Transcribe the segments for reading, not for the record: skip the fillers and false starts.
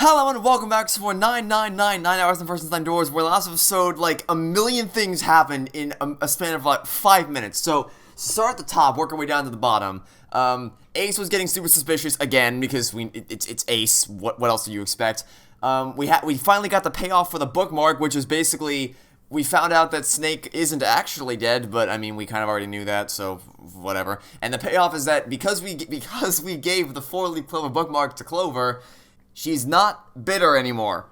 Hello and welcome back to 9 hours and first time doors, where last episode, like, a million things happened in a span of, like, 5 minutes. So, start at the top, work our way down to the bottom. Ace was getting super suspicious again, because it's Ace. What else do you expect? We finally got the payoff for the bookmark, which is basically, we found out that Snake isn't actually dead, but, I mean, we kind of already knew that, so, whatever. And the payoff is that, because we gave the 4-leaf clover bookmark to Clover, she's not bitter anymore.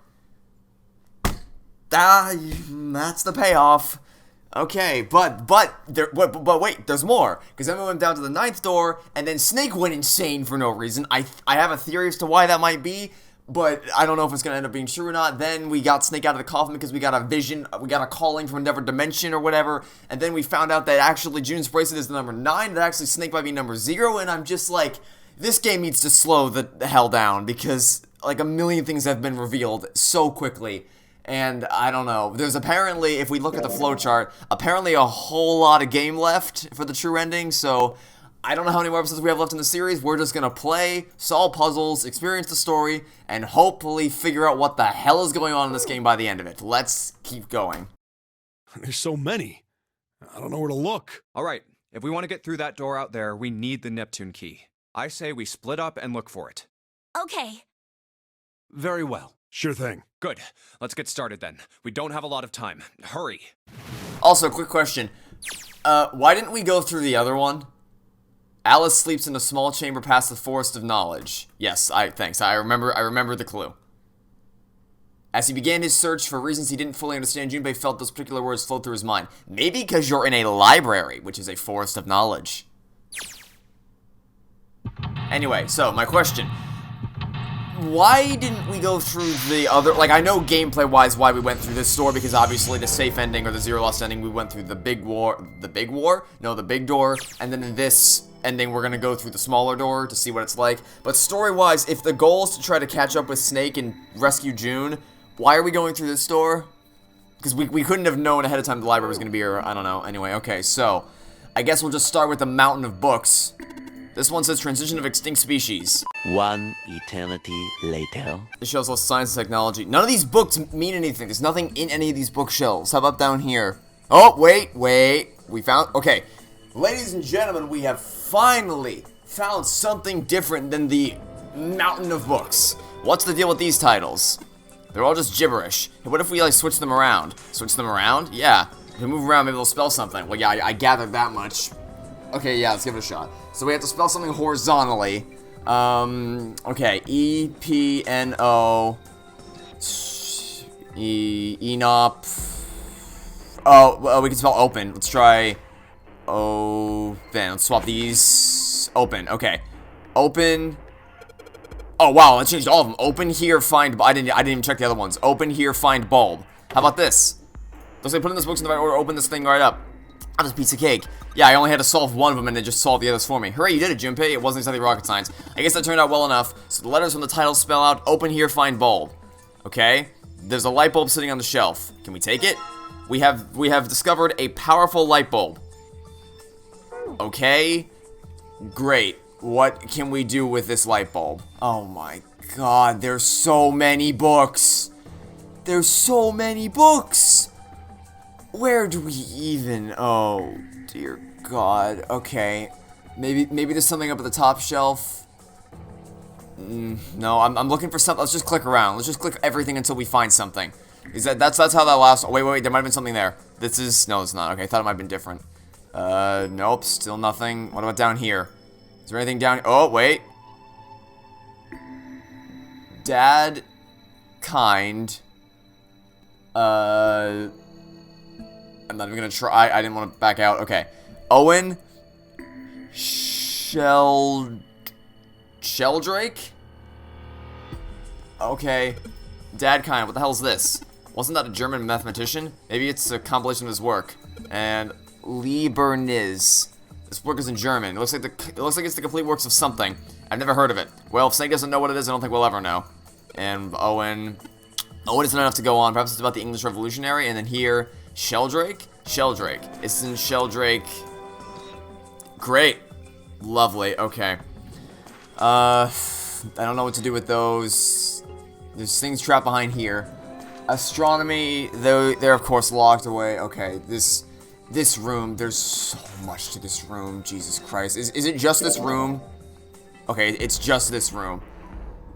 That's the payoff. Okay, but wait, there's more. Because then we went down to the 9th door, and then Snake went insane for no reason. I have a theory as to why that might be, but I don't know if it's going to end up being true or not. Then we got Snake out of the coffin because we got a vision, we got a calling from another dimension or whatever, and then we found out that actually June's bracelet is the number 9, that actually Snake might be number 0, and I'm just like, this game needs to slow the hell down, because like a million things have been revealed so quickly, and I don't know. There's apparently, if we look at the flowchart, apparently a whole lot of game left for the true ending, so I don't know how many more episodes we have left in the series. We're just gonna play, solve puzzles, experience the story, and hopefully figure out what the hell is going on in this game by the end of it. Let's keep going. There's so many. I don't know where to look. Alright, if we want to get through that door out there, we need the Neptune key. I say we split up and look for it. Okay. Very well. Sure thing. Good. Let's get started then. We don't have a lot of time. Hurry. Also, quick question. Why didn't we go through the other one? Alice sleeps in a small chamber past the Forest of Knowledge. Yes, thanks. I remember the clue. As he began his search for reasons he didn't fully understand, Junpei felt those particular words flow through his mind. Maybe because you're in a library, which is a Forest of Knowledge. Anyway, so, my question. Why didn't we go through the other... Like, I know gameplay-wise why we went through this door, because obviously the safe ending, or the zero loss ending, we went through the big war... The big war? No, the big door. And then in this ending, we're gonna go through the smaller door to see what it's like. But story-wise, if the goal is to try to catch up with Snake and rescue June, why are we going through this door? Because we couldn't have known ahead of time the library was gonna be here. I don't know. Anyway, okay, so... I guess we'll just start with the mountain of books. This one says transition of extinct species. One eternity later. It shows us science and technology. None of these books mean anything. There's nothing in any of these bookshelves. How about down here? Oh, wait. We found... Okay. Ladies and gentlemen, we have finally found something different than the mountain of books. What's the deal with these titles? They're all just gibberish. Hey, what if we, like, switch them around? Switch them around? Yeah. If we move around, maybe they'll spell something. Well, yeah, I gathered that much. Okay, yeah, let's give it a shot. So we have to spell something horizontally. Okay, E-P-N-O... E-Nop... Oh, well, we can spell open. Let's try... Then let's swap these... Open, okay. Open... Oh, wow, I changed all of them. Open here, find... I didn't even check the other ones. Open here, find bulb. How about this? Looks like putting these books in the right order, open this thing right up. Oh, this piece of cake. Yeah, I only had to solve one of them and it just solved the others for me. Hooray, you did it, Junpei. It wasn't exactly rocket science. I guess that turned out well enough. So the letters from the title spell out, open here, find bulb. Okay? There's a light bulb sitting on the shelf. Can we take it? We have discovered a powerful light bulb. Okay? Great. What can we do with this light bulb? Oh my god, there's so many books. There's so many books. Where do we even... Oh, dear God. Okay. Maybe there's something up at the top shelf. No, I'm looking for something. Let's just click around. Let's just click everything until we find something. That's how that last... Oh, wait. There might have been something there. This is... No, it's not. Okay, I thought it might have been different. Nope. Still nothing. What about down here? Is there anything down... Oh, wait. Dad... Kind... I'm not even gonna try. I didn't want to back out. Okay. Owen. Sheldrake? Okay. Dad kind. What the hell is this? Wasn't that a German mathematician? Maybe it's a compilation of his work. And Lieberniz. This work is in German. It looks like it's the complete works of something. I've never heard of it. Well, if Snake doesn't know what it is, I don't think we'll ever know. And Owen isn't enough to go on. Perhaps it's about the English Revolutionary. And then here, Sheldrake? Sheldrake. Isn't Sheldrake... Great. Lovely. Okay. I don't know what to do with those. There's things trapped behind here. Astronomy, though, they're of course locked away. Okay, this room, there's so much to this room. Jesus Christ. Is it just this room? Okay, it's just this room.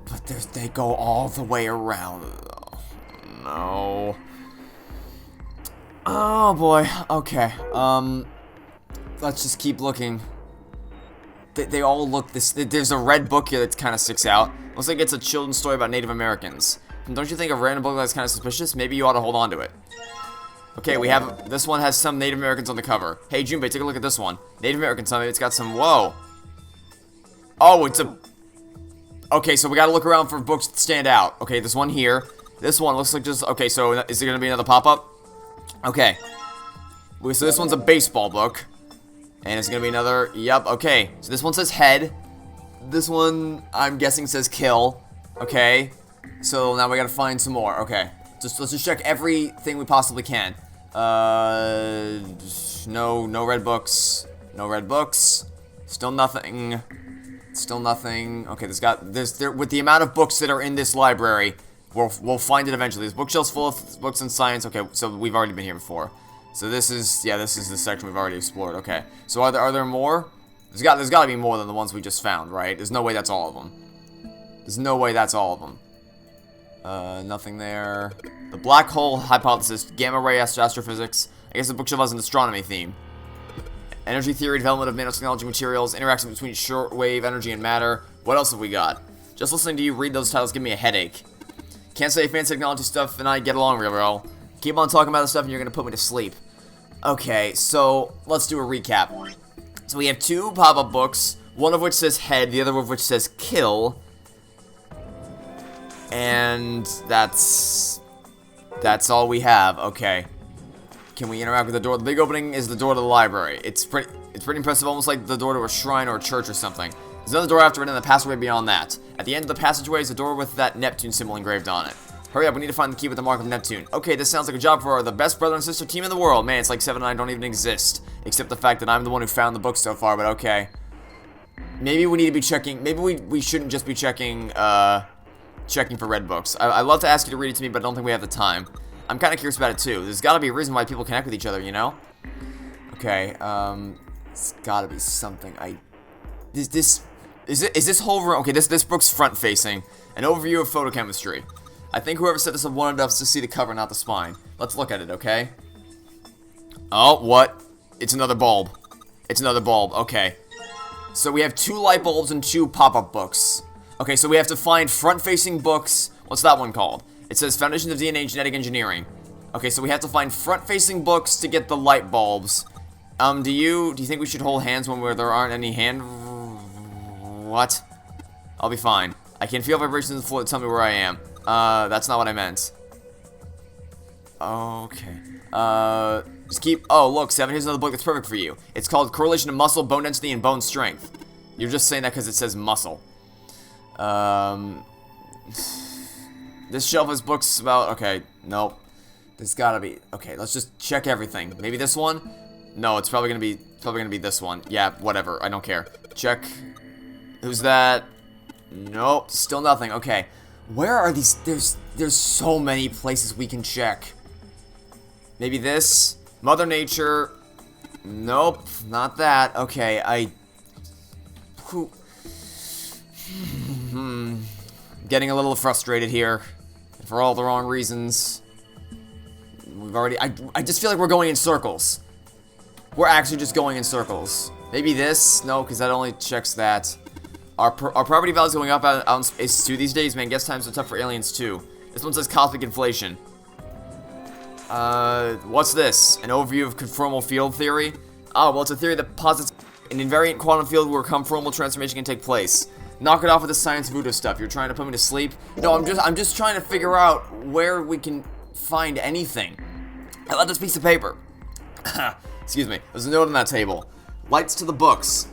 But they go all the way around. Oh, no. Oh, boy. Okay. Let's just keep looking. They all look this. There's a red book here that kind of sticks out. Looks like it's a children's story about Native Americans. And don't you think a random book that's kind of suspicious? Maybe you ought to hold on to it. Okay, we have, this one has some Native Americans on the cover. Hey, Junpei, take a look at this one. Native American something, it's got some, whoa. Oh, it's a, okay, so we gotta look around for books that stand out. Okay, this one here. This one looks like just, okay, so is it gonna be another pop-up? Okay. So this one's a baseball book. And it's gonna be another, yep, okay. So this one says head. This one, I'm guessing, says kill. Okay. So now we gotta find some more. Okay. Let's just check everything we possibly can. No red books. No red books. Still nothing. Still nothing. Okay, with the amount of books that are in this library, we'll find it eventually. This bookshelf's full of books in science. Okay, so we've already been here before. So this is the section we've already explored. Okay. So are there more? There's got to be more than the ones we just found, right? There's no way that's all of them. There's no way that's all of them. Nothing there. The black hole hypothesis, gamma ray astrophysics. I guess the bookshelf has an astronomy theme. Energy theory, development of nanotechnology materials, interaction between shortwave energy and matter. What else have we got? Just listening to you read those titles give me a headache. Can't say fancy technology stuff and I get along real well. Keep on talking about this stuff and you're gonna put me to sleep. Okay, so let's do a recap. So we have 2 pop-up books, one of which says head, the other of which says kill. And that's all we have. Okay. Can we interact with the door? The big opening is the door to the library. It's pretty impressive, almost like the door to a shrine or a church or something. There's another door after it and the passageway beyond that. At the end of the passageway is a door with that Neptune symbol engraved on it. Hurry up, we need to find the key with the mark of Neptune. Okay, this sounds like a job for the best brother and sister team in the world. Man, it's like 7 and I don't even exist. Except the fact that I'm the one who found the book so far, but okay. Maybe we need to be checking, maybe we shouldn't just be checking for red books. I'd love to ask you to read it to me, but I don't think we have the time. I'm kind of curious about it too. There's got to be a reason why people connect with each other, you know? Okay, it's got to be something. Is this whole room? Okay, this book's front facing. An overview of photochemistry. I think whoever set this up wanted us to see the cover, not the spine. Let's look at it, okay? Oh, what? It's another bulb. It's another bulb. Okay. So we have 2 light bulbs and 2 pop-up books. Okay, so we have to find front-facing books. What's that one called? It says Foundations of DNA and Genetic Engineering. Okay, so we have to find front-facing books to get the light bulbs. Do you think we should hold hands when there aren't any hand... What? I'll be fine. I can feel vibrations in the floor that tell me where I am. That's not what I meant. Okay. Just keep... Oh, look, 7, here's another book that's perfect for you. It's called Correlation of Muscle, Bone Density, and Bone Strength. You're just saying that because it says muscle. This shelf has books about... Okay, nope. There's gotta be... Okay, let's just check everything. Maybe this one? No, it's probably gonna be this one. Yeah, whatever. I don't care. Check. Who's that? Nope, still nothing. Okay. Where are these? There's so many places we can check. Maybe this? Mother Nature. Nope, not that. Okay, getting a little frustrated here. For all the wrong reasons. We've already... I just feel like we're going in circles. We're actually just going in circles. Maybe this? No, because that only checks that. Our property value's going up out in space too these days, man. Guess times are tough for aliens too. This one says cosmic inflation. What's this? An overview of conformal field theory? Oh, well, it's a theory that posits an invariant quantum field where conformal transformation can take place. Knock it off with the science voodoo stuff. You're trying to put me to sleep? No, I'm just trying to figure out where we can find anything. How about this piece of paper? Excuse me. There's a note on that table. Lights to the books.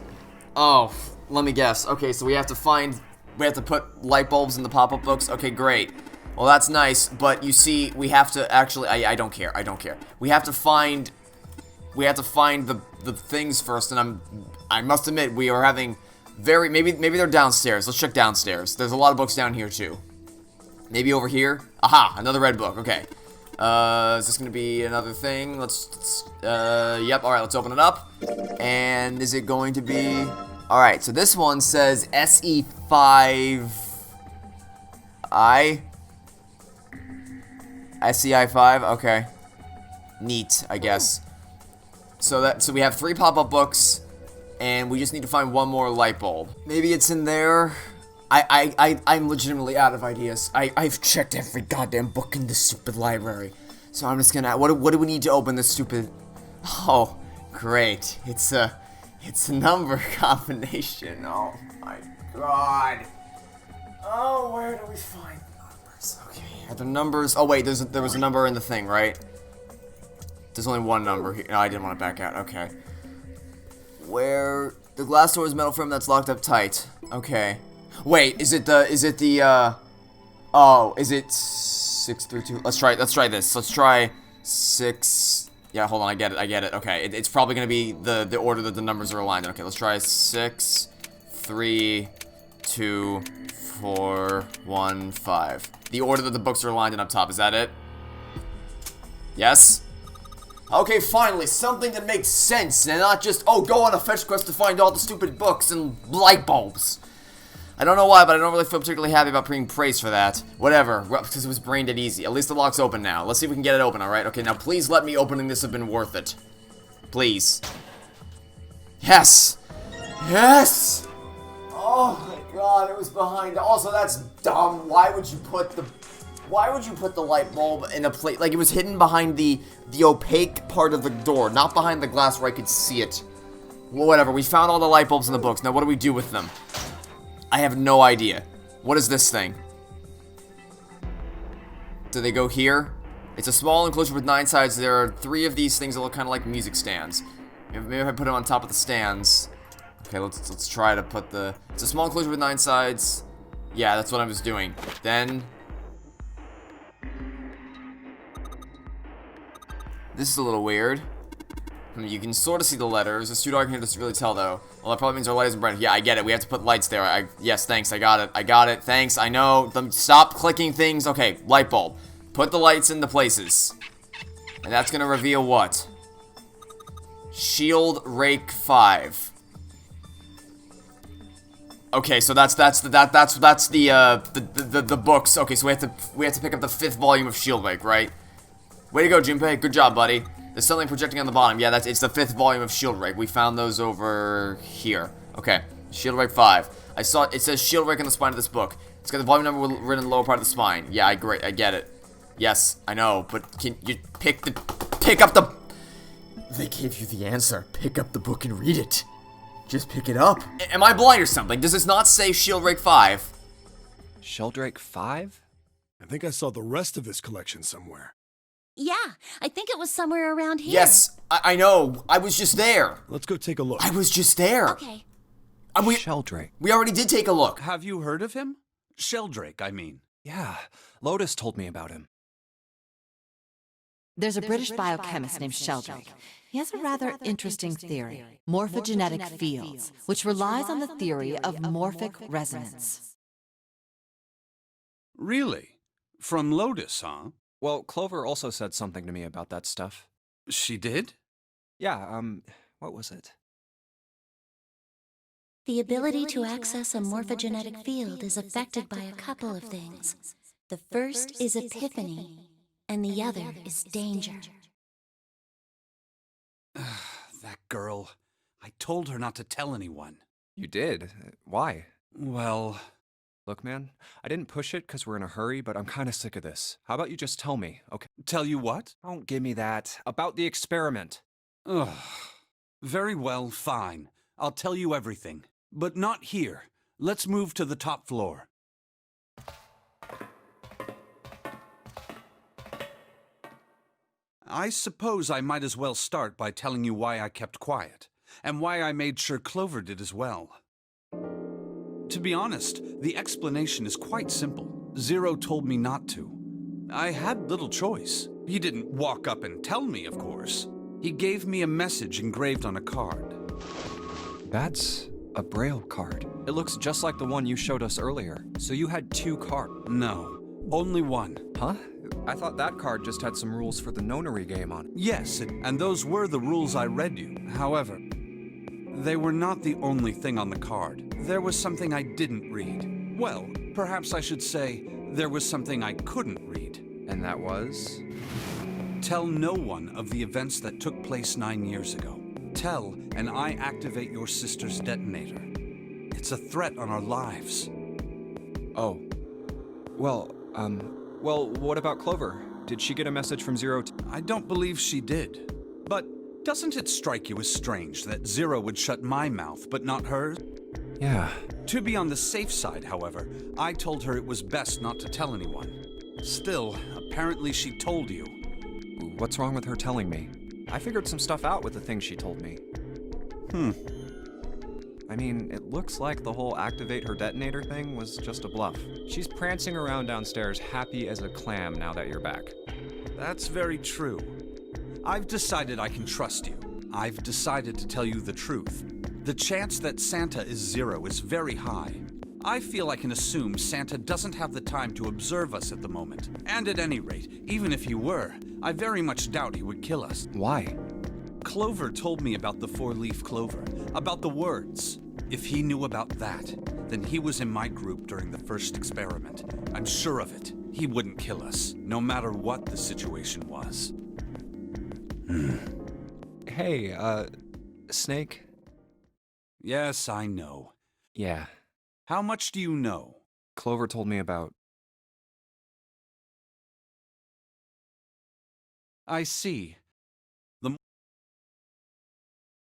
Oh, let me guess. Okay, so we have to put light bulbs in the pop-up books. Okay, great. Well, that's nice, but you see, we have to actually... I don't care. I don't care. We have to find the things first, and I must admit, we are having maybe they're downstairs. Let's check downstairs. There's a lot of books down here, too. Maybe over here? Aha, another red book, okay. Is this gonna be another thing? Yep, alright, let's open it up. And is it going to be... Alright, so this one says SE5... SEI5, okay. Neat, I guess. So we have 3 pop-up books, and we just need to find one more light bulb. Maybe it's in there. I'm legitimately out of ideas. I've checked every goddamn book in this stupid library. So I'm just gonna, what do we need to open this stupid, oh, great. It's a number combination. Oh my god. Oh, where do we find numbers? Okay, are there numbers? Oh wait, there was a number in the thing, right? There's only one number here. No, I didn't want to back out. Okay. Where the glass door is metal frame that's locked up tight. Okay. Wait, is it 632? Let's try this. Let's try 6. Yeah, hold on, I get it. Okay, it's probably gonna be the order that the numbers are aligned in. Okay, let's try 6, 3, 2, 4, 1, 5. The order that the books are aligned in up top, is that it? Yes? Okay, finally, something that makes sense, and not just, oh, go on a fetch quest to find all the stupid books and light bulbs. I don't know why, but I don't really feel particularly happy about being praised for that. Whatever, because it was brain dead easy. At least the lock's open now. Let's see if we can get it open, alright? Okay, now please let me opening this have been worth it. Please. Yes! Yes! Oh my god, it was behind. Also, that's dumb. Why would you put the light bulb in a plate? Like, it was hidden behind the opaque part of the door, not behind the glass where I could see it. Well, whatever, we found all the light bulbs in the books. Now, what do we do with them? I have no idea. What is this thing? Do they go here? It's a small enclosure with 9 sides. There are 3 of these things that look kind of like music stands. Maybe if I put them on top of the stands. Okay, let's try to put the... It's a small enclosure with 9 sides. Yeah, that's what I was doing. Then... This is a little weird. You can sort of see the letters. It's too dark here to really tell, though. Well, that probably means our light isn't bright. Yeah, I get it. We have to put lights there. Yes, thanks. I got it. Thanks. I know. Stop clicking things. Okay, light bulb. Put the lights into places. And that's going to reveal what? Shield Rake 5. Okay, so that's the books. Okay, so we have to pick up the 5th volume of Shield Rake, right? Way to go, Junpei. Good job, buddy. There's something projecting on the bottom. Yeah, it's the 5th volume of Shield Rake. We found those over here. Okay, Shield Rake 5. I saw it says Shield Rake on the spine of this book. It's got the volume number written in the lower part of the spine. Yeah, I get it. Yes, I know, but can you pick up the... They gave you the answer. Pick up the book and read it. Just pick it up. Am I blind or something? Does this not say Shield Rake 5? Shield Rake 5? I think I saw the rest of this collection somewhere. Yeah, I think it was somewhere around here. Yes, I know. I was just there. Let's go take a look. I was just there. Okay. Sheldrake. We already did take a look. Have you heard of him? Sheldrake, I mean. Yeah, Lotus told me about him. There's a British biochemist named Sheldrake. He has a rather interesting theory, morphogenetic fields, which relies on the theory of morphic resonance. Really? From Lotus, huh? Well, Clover also said something to me about that stuff. She did? Yeah, what was it? The ability to access a morphogenetic field is affected by a couple of things. The first is epiphany, and the other is danger. That girl. I told her not to tell anyone. You did? Why? Well... Look, man, I didn't push it because we're in a hurry, but I'm kind of sick of this. How about you just tell me, okay? Tell you what? Don't give me that. About the experiment. Ugh. Very well, fine. I'll tell you everything. But not here. Let's move to the top floor. I suppose I might as well start by telling you why I kept quiet, and why I made sure Clover did as well. To be honest, the explanation is quite simple. Zero told me not to. I had little choice. He didn't walk up and tell me, of course. He gave me a message engraved on a card. That's a Braille card. It looks just like the one you showed us earlier. So you had 2 cards. No. Only one. Huh? I thought that card just had some rules for the Nonary game on it. Yes, and those were the rules I read you. However, they were not the only thing on the card. There was something I didn't read. Well, perhaps I should say there was something I couldn't read. And that was? Tell no one of the events that took place 9 years ago. Tell, and I activate your sister's detonator. It's a threat on our lives. Oh. Well, what about Clover? Did she get a message from Zero to— I don't believe she did. But doesn't it strike you as strange that Zero would shut my mouth, but not hers? Yeah. To be on the safe side, however, I told her it was best not to tell anyone. Still, apparently she told you. What's wrong with her telling me? I figured some stuff out with the things she told me. I mean, it looks like the whole activate her detonator thing was just a bluff. She's prancing around downstairs happy as a clam now that you're back. That's very true. I've decided I can trust you. I've decided to tell you the truth. The chance that Santa is Zero is very high. I feel I can assume Santa doesn't have the time to observe us at the moment. And at any rate, even if he were, I very much doubt he would kill us. Why? Clover told me about the four-leaf clover, about the words. If he knew about that, then he was in my group during the first experiment. I'm sure of it. He wouldn't kill us, no matter what the situation was. Hey, Snake? Yes, I know. Yeah. How much do you know? Clover told me about— I see.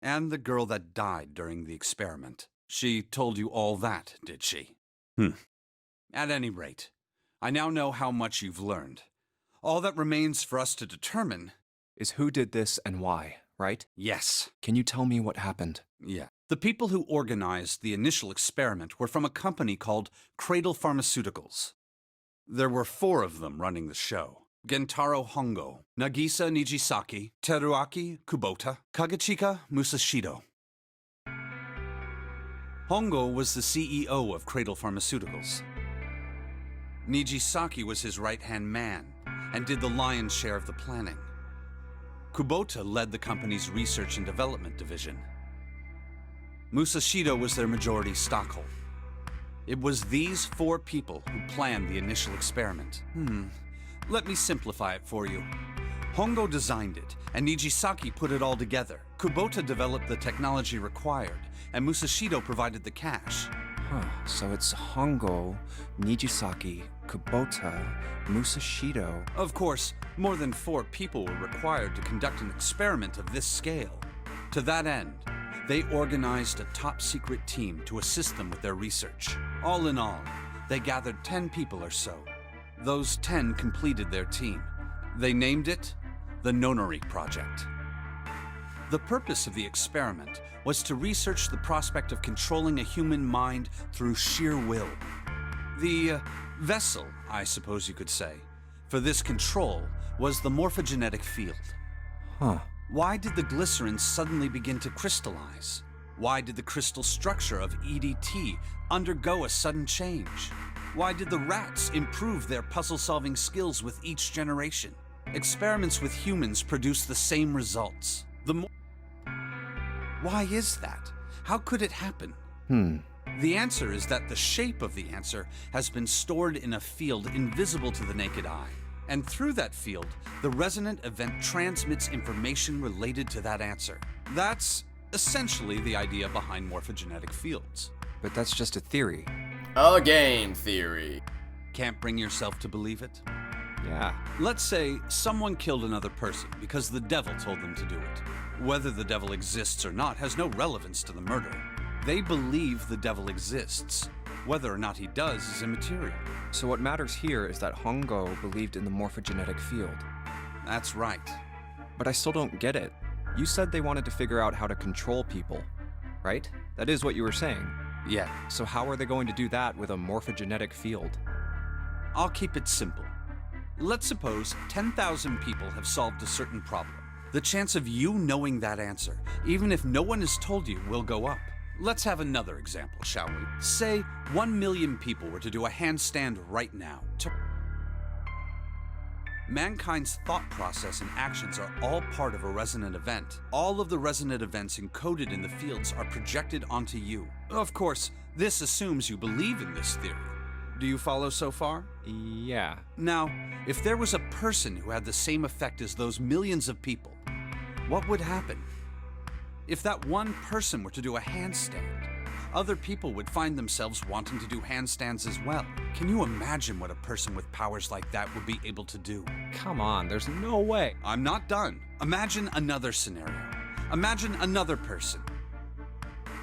And the girl that died during the experiment. She told you all that, did she? At any rate, I now know how much you've learned. All that remains for us to determine is who did this and why, right? Yes. Can you tell me what happened? Yeah. The people who organized the initial experiment were from a company called Cradle Pharmaceuticals. There were 4 of them running the show. Gentaro Hongo, Nagisa Nijisaki, Teruaki Kubota, Kagechika Musashido. Hongo was the CEO of Cradle Pharmaceuticals. Nijisaki was his right-hand man and did the lion's share of the planning. Kubota led the company's research and development division. Musashido was their majority stockholder. It was these 4 people who planned the initial experiment. Let me simplify it for you. Hongo designed it, and Nijisaki put it all together. Kubota developed the technology required, and Musashido provided the cash. So it's Hongo, Nijisaki, Kubota, Musashido. Of course, more than 4 people were required to conduct an experiment of this scale. To that end, they organized a top-secret team to assist them with their research. All in all, they gathered 10 people or so. Those 10 completed their team. They named it the Nonary Project. The purpose of the experiment was to research the prospect of controlling a human mind through sheer will. The vessel, I suppose you could say, for this control was the morphogenetic field. Why did the glycerin suddenly begin to crystallize? Why did the crystal structure of EDT undergo a sudden change? Why did the rats improve their puzzle-solving skills with each generation? Experiments with humans produce the same results. Why is that? How could it happen? The answer is that the shape of the answer has been stored in a field invisible to the naked eye. And through that field, the resonant event transmits information related to that answer. That's essentially the idea behind morphogenetic fields. But that's just a theory. A game theory. Can't bring yourself to believe it? Yeah. Let's say someone killed another person because the devil told them to do it. Whether the devil exists or not has no relevance to the murder. They believe the devil exists. Whether or not he does is immaterial. So what matters here is that Hongo believed in the morphogenetic field. That's right. But I still don't get it. You said they wanted to figure out how to control people, right? That is what you were saying. Yeah. So how are they going to do that with a morphogenetic field? I'll keep it simple. Let's suppose 10,000 people have solved a certain problem. The chance of you knowing that answer, even if no one has told you, will go up. Let's have another example, shall we? Say 1 million people were to do a handstand right now. Mankind's thought process and actions are all part of a resonant event. All of the resonant events encoded in the fields are projected onto you. Of course, this assumes you believe in this theory. Do you follow so far? Yeah. Now, if there was a person who had the same effect as those millions of people, what would happen? If that one person were to do a handstand, other people would find themselves wanting to do handstands as well. Can you imagine what a person with powers like that would be able to do? Come on, there's no way. I'm not done. Imagine another scenario. Imagine another person.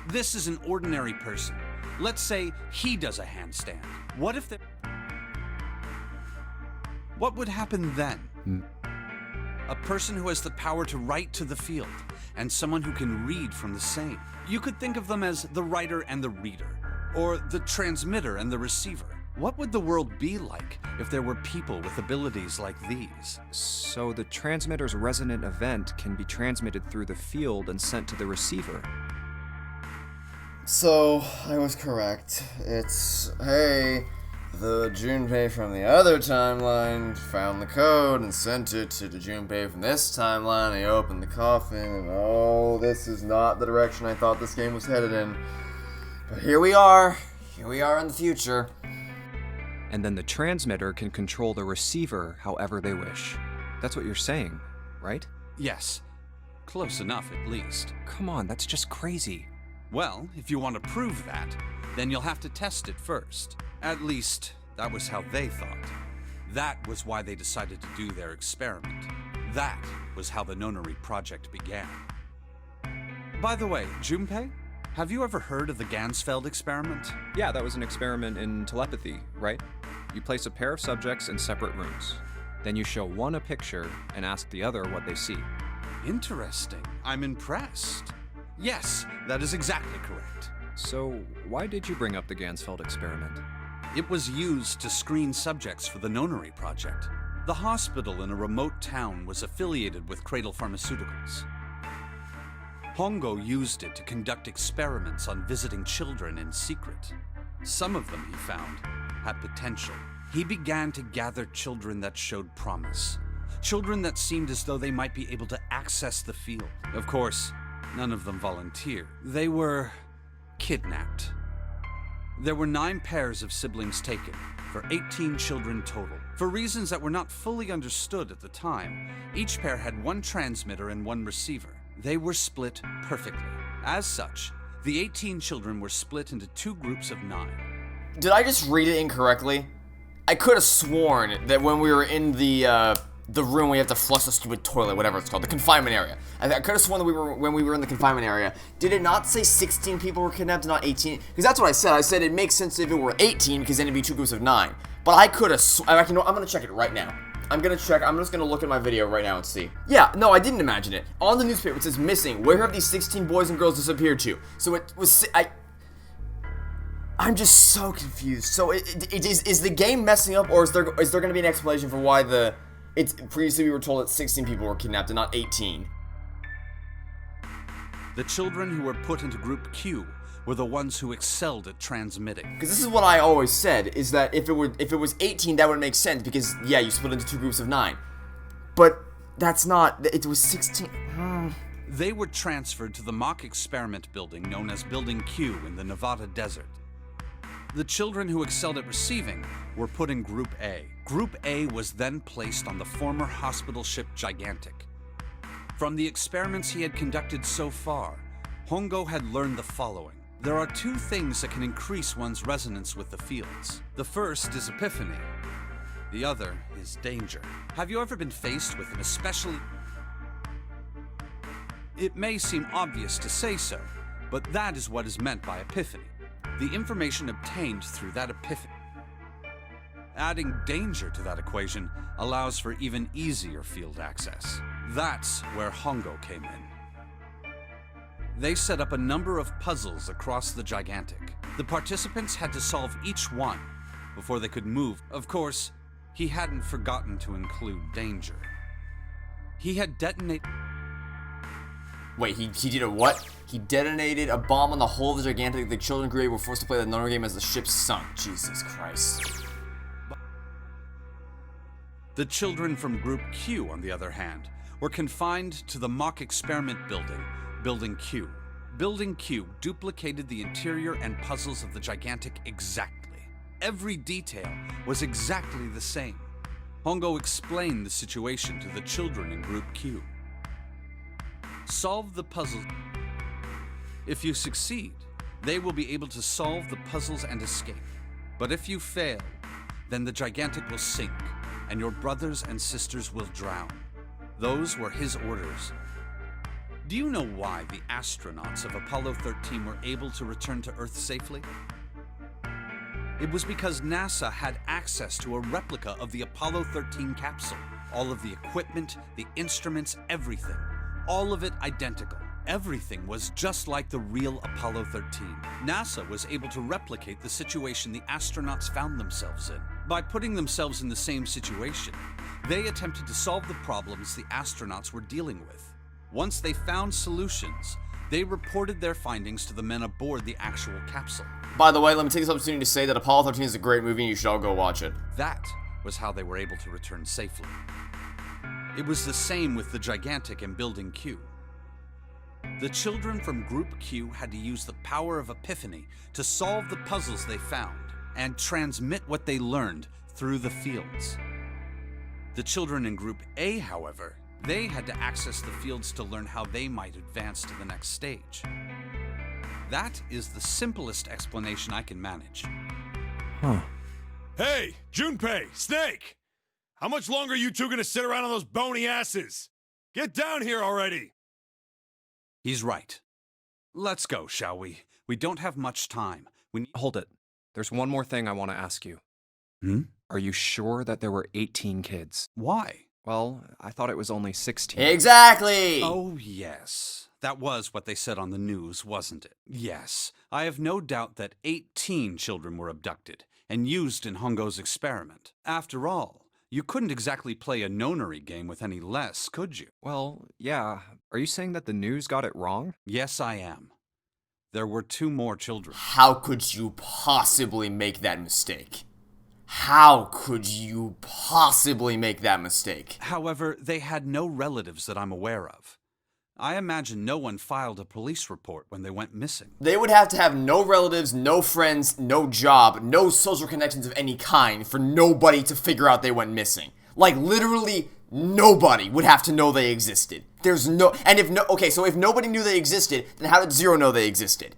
This is an ordinary person. Let's say he does a handstand. What if What would happen then? A person who has the power to write to the field, and someone who can read from the same. You could think of them as the writer and the reader, or the transmitter and the receiver. What would the world be like if there were people with abilities like these? So the transmitter's resonant event can be transmitted through the field and sent to the receiver. So, I was correct. It's, hey, the Junpei from the other timeline found the code and sent it to the Junpei from this timeline. He opened the coffin, and oh, this is not the direction I thought this game was headed in. But here we are in the future. And then the transmitter can control the receiver however they wish. That's what you're saying, right? Yes. Close enough, at least. Come on, that's just crazy. Well, if you want to prove that, then you'll have to test it first. At least, that was how they thought. That was why they decided to do their experiment. That was how the Nonary project began. By the way, Junpei, have you ever heard of the Gansfeld experiment? Yeah, that was an experiment in telepathy, right? You place a pair of subjects in separate rooms. Then you show one a picture and ask the other what they see. Interesting. I'm impressed. Yes, that is exactly correct. So, why did you bring up the Gansfeld experiment? It was used to screen subjects for the Nonary project. The hospital in a remote town was affiliated with Cradle Pharmaceuticals. Hongo used it to conduct experiments on visiting children in secret. Some of them, he found, had potential. He began to gather children that showed promise. Children that seemed as though they might be able to access the field. Of course, none of them volunteered. They were kidnapped. There were 9 pairs of siblings taken, for 18 children total. For reasons that were not fully understood at the time, each pair had one transmitter and one receiver. They were split perfectly. As such, the 18 children were split into 2 groups of 9. Did I just read it incorrectly? I could have sworn that when we were in the room where you have to flush the stupid toilet, whatever it's called, the confinement area. I could have sworn that when we were in the confinement area, did it not say 16 people were kidnapped, not 18? Because that's what I said. I said it makes sense if it were 18, because then it'd be 2 groups of 9. But I could have, I'm gonna check it right now. I'm just gonna look at my video right now and see. Yeah, no, I didn't imagine it. On the newspaper it says missing. Where have these 16 boys and girls disappeared to? So it was, I'm just so confused. So is the game messing up, or is there gonna be an explanation for why it's previously we were told that 16 people were kidnapped and not 18? The children who were put into Group Q were the ones who excelled at transmitting. Because this is what I always said, is that if it was 18, that would make sense, because, yeah, you split into 2 groups of 9. But that's not, it was 16. They were transferred to the mock experiment building known as Building Q in the Nevada desert. The children who excelled at receiving were put in Group A. Group A was then placed on the former hospital ship Gigantic. From the experiments he had conducted so far, Hongo had learned the following. There are 2 things that can increase one's resonance with the fields. The first is epiphany. The other is danger. Have you ever been faced with an especially... It may seem obvious to say so, but that is what is meant by epiphany. The information obtained through that epiphany. Adding danger to that equation allows for even easier field access. That's where Hongo came in. They set up a number of puzzles across the Gigantic. The participants had to solve each one before they could move. Of course, he hadn't forgotten to include danger. He had detonated... Wait, he did a what? He detonated a bomb on the hull of the Gigantic. The children grew were forced to play the Nonary Game as the ship sunk. Jesus Christ. The children from Group Q, on the other hand, were confined to the mock experiment building, Building Q. Building Q duplicated the interior and puzzles of the gigantic exactly. Every detail was exactly the same. Hongo explained the situation to the children in Group Q. Solve the puzzle. If you succeed, they will be able to solve the puzzles and escape. But if you fail, then the gigantic will sink, and your brothers and sisters will drown. Those were his orders. Do you know why the astronauts of Apollo 13 were able to return to Earth safely? It was because NASA had access to a replica of the Apollo 13 capsule. All of the equipment, the instruments, everything. All of it identical. Everything was just like the real Apollo 13. NASA was able to replicate the situation the astronauts found themselves in. By putting themselves in the same situation, they attempted to solve the problems the astronauts were dealing with. Once they found solutions, they reported their findings to the men aboard the actual capsule. By the way, let me take this opportunity to say that Apollo 13 is a great movie and you should all go watch it. That was how they were able to return safely. It was the same with the gigantic in Building Q. The children from Group Q had to use the power of epiphany to solve the puzzles they found and transmit what they learned through the fields. The children in Group A, however, they had to access the fields to learn how they might advance to the next stage. That is the simplest explanation I can manage. Hey, Junpei, Snake! How much longer are you two gonna sit around on those bony asses? Get down here already! He's right. Let's go, shall we? We don't have much time. Hold it. There's one more thing I want to ask you. Are you sure that there were 18 kids? Why? Well, I thought it was only 16. Exactly! Oh, yes. That was what they said on the news, wasn't it? Yes. I have no doubt that 18 children were abducted and used in Hongo's experiment. After all, you couldn't exactly play a Nonary game with any less, could you? Well, yeah. Are you saying that the news got it wrong? Yes, I am. There were 2 more children. How could you possibly make that mistake? How could you possibly make that mistake? However, they had no relatives that I'm aware of. I imagine no one filed a police report when they went missing. They would have to have no relatives, no friends, no job, no social connections of any kind for nobody to figure out they went missing. Like, literally nobody would have to know they existed. There's no... And if no... Okay, so if nobody knew they existed, then how did Zero know they existed?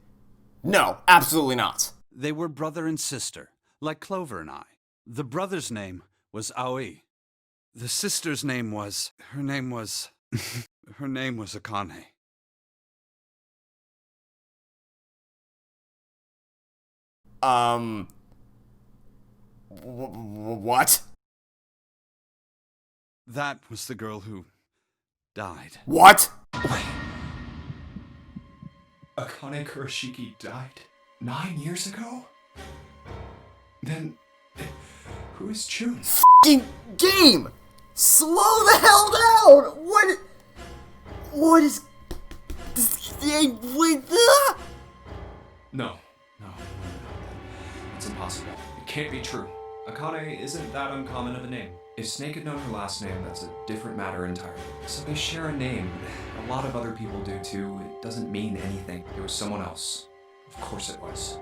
No, absolutely not. They were brother and sister, like Clover and I. The brother's name was Aoi. The sister's name was... Her name was Akane. What? That was the girl who died. What? Akane Kurashiki died 9 years ago? Then, who is Chun? F***ing game! Slow the hell down! What is... No. It's impossible. It can't be true. Akane isn't that uncommon of a name. If Snake had known her last name, that's a different matter entirely. So they share a name. A lot of other people do too. It doesn't mean anything. It was someone else. Of course it was.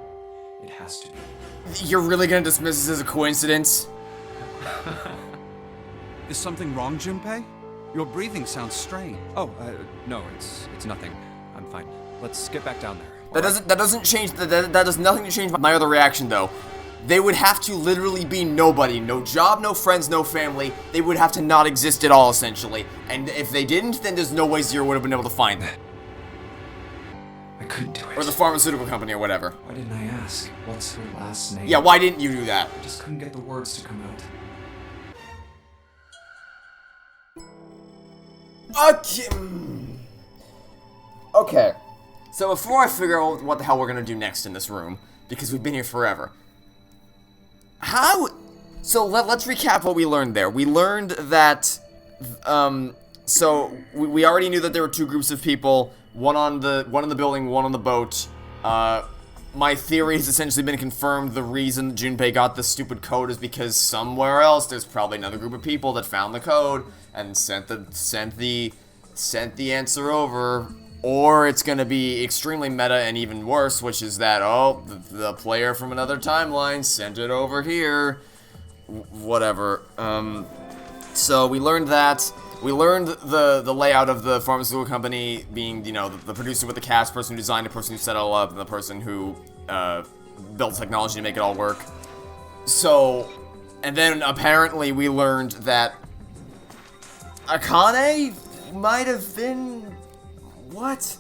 It has to be. You're really gonna dismiss this as a coincidence? Is something wrong, Junpei? Your breathing sounds strange. Oh, no, it's nothing. I'm fine. Let's get back down there. That doesn't change, that does nothing to change my other reaction though. They would have to literally be nobody. No job, no friends, no family. They would have to not exist at all, essentially. And if they didn't, then there's no way Zero would have been able to find them. I couldn't do it. Or the pharmaceutical company or whatever. Why didn't I ask? What's her last name? Yeah, why didn't you do that? I just couldn't get the words to come out. Okay. So before I figure out what the hell we're gonna do next in this room, because we've been here forever. So let's recap what we learned there. We learned that, so we already knew that there were 2 groups of people, one in the building, one on the boat. my theory has essentially been confirmed. The reason Junpei got this stupid code is because somewhere else there's probably another group of people that found the code and sent the answer over. Or it's gonna be extremely meta and even worse, which is that, oh, the player from another timeline sent it over here. Whatever. So we learned that. We learned the layout of the pharmaceutical company being, you know, the producer with the cast, person who designed it, person who set it all up, and the person who built technology to make it all work. So, and then apparently we learned that Akane might have been... What?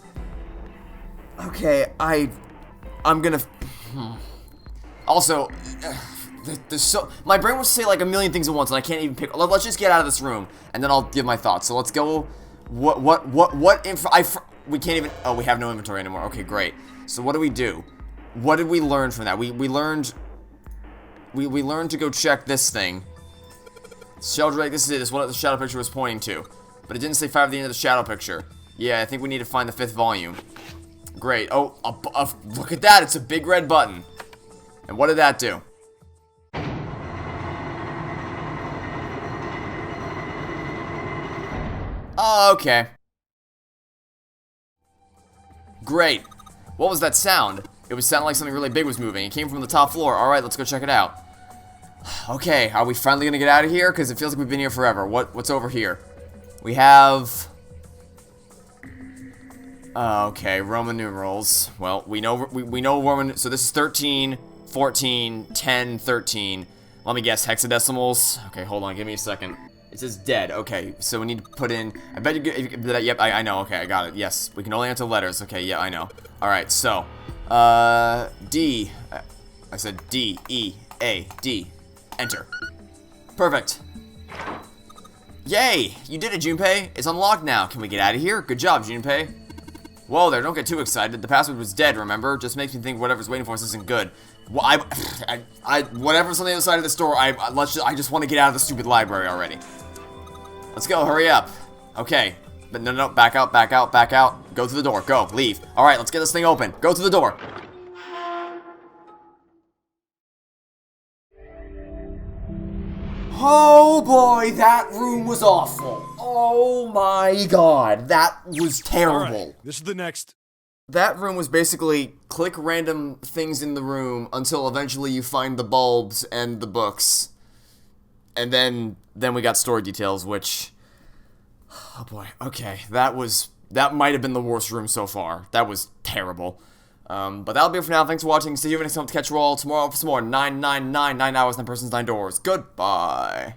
Okay, I'm gonna... Also... my brain wants to say like a million things at once, and I can't even pick. Let's just get out of this room, and then I'll give my thoughts. So let's go. What info? We can't even. Oh, we have no inventory anymore. Okay, great. So what do we do? What did we learn from that? We learned. We learned to go check this thing. Sheldrake, this is it. This is what the shadow picture was pointing to, but it didn't say 5 at the end of the shadow picture. Yeah, I think we need to find the 5th volume. Great. Oh, look at that! It's a big red button. And what did that do? Oh, okay. Great. What was that sound? It was sounding like something really big was moving. It came from the top floor. Alright, let's go check it out. Okay, are we finally gonna get out of here? Because it feels like we've been here forever. What's over here? We have... okay, Roman numerals. Well, we know Roman... So this is 13, 14, 10, 13. Let me guess, hexadecimals? Okay, hold on, give me a second. It says dead. Okay, so we need to put in... I bet you get... Yep, I know. Okay, I got it. Yes, we can only enter letters. Okay, yeah, I know. Alright, so... D. I said D, E, A, D. Enter. Perfect. Yay! You did it, Junpei. It's unlocked now. Can we get out of here? Good job, Junpei. Whoa there, don't get too excited. The password was dead, remember? Just makes me think whatever's waiting for us isn't good. Well, whatever's on the other side of this door, I just want to get out of the stupid library already. Let's go, hurry up. Okay. But no, back out, back out, back out. Go through the door, go, leave. Alright, let's get this thing open. Go through the door. Oh boy, that room was awful. Oh my god, that was terrible. All right, this is the next. That room was basically click random things in the room until eventually you find the bulbs and the books. And then we got story details, which... Oh boy, okay, that might have been the worst room so far. That was terrible. But that'll be it for now. Thanks for watching. See you next time to catch you all tomorrow for some more 999, 9 hours, 9 persons, 9 doors. Goodbye.